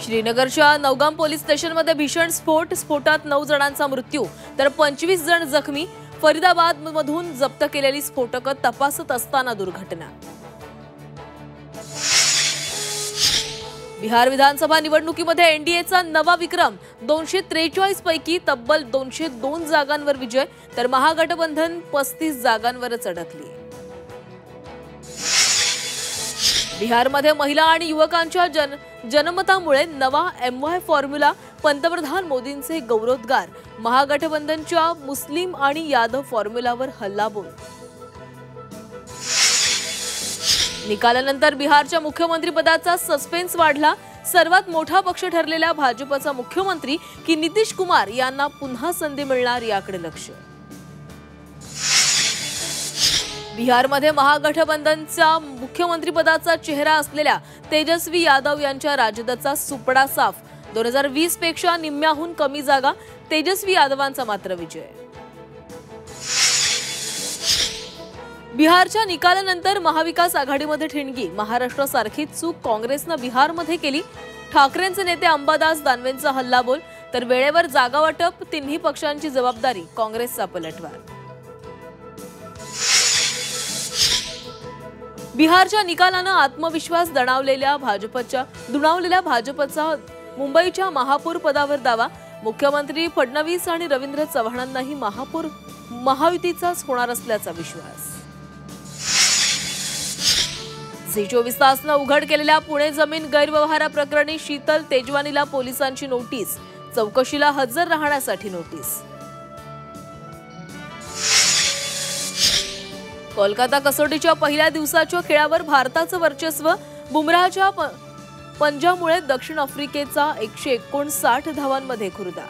श्रीनगरच्या नौगाम पोलीस स्टेशनमध्ये भीषण स्फोटात 9 जणांचा मृत्यू तर 25 जण जखमी। फरीदाबादमधून जप्त केलेली स्फोटकं तपासत असताना दुर्घटना। बिहार विधानसभा निवडणुकीमध्ये एनडीएचा नवा विक्रम, 243 पैकी तब्बल 202 जागांवर विजय तर महागठबंधन 35 जागांवरच अडकली। बिहारमध्ये महिला आणि युवकांच्या जनमतामुळे नवा MY फॉर्म्युला, पंतप्रधान मोदींचे गौरवोद्गार, महागठबंधनच्या मुस्लिम आणि यादव फॉर्म्युलावर हल्लाबोल। निकालानंतर बिहारच्या मुख्यमंत्रीपदाचा सस्पेन्स वाढला। सर्वात मोठा पक्ष ठरलेल्या भाजपचा मुख्यमंत्री की नितीश कुमार यांना पुन्हा संधी मिळणार याकडे लक्ष। बिहारमध्ये महागठबंधनच्या मुख्यमंत्रीपदाचा चेहरा असलेल्या तेजस्वी यादव यांच्या राजदचा सुपडा साफ। 2020 पेक्षा निम्म्याहून कमी जागा, तेजस्वी यादवांचा मात्र विजय। बिहारच्या निकालानंतर महाविकास आघाडीमध्ये ठिणगी, महाराष्ट्रासारखीच चूक काँग्रेसनं बिहारमध्ये केली। ठाकरेंचे नेते अंबादास दानवेंचा हल्लाबोल तर वेळेवर जागा वाटप, तिन्ही पक्षांची जबाबदारी, काँग्रेसचा पलटवार। बिहारच्या निकालानं आत्मविश्वास दुणावलेल्या भाजपचा मुंबईच्या महापौर पदावर दावा। मुख्यमंत्री फडणवीस आणि रवींद्र चव्हाणांनाही महायुतीचाच होणार असल्याचा विश्वास। झी24 तासनं उघड केलेल्या पुणे जमीन गैरव्यवहाराप्रकरणी शीतल तेजवानीला पोलिसांची नोटीस, चौकशीला हजर राहण्यासाठी नोटीस। कोलकाता कसोटीच्या पहिल्या दिवसाच्या खेळावर भारताचं वर्चस्व, बुमराहच्या पंजामुळे दक्षिण आफ्रिकेचा 159 धावांमध्ये खुर्दा।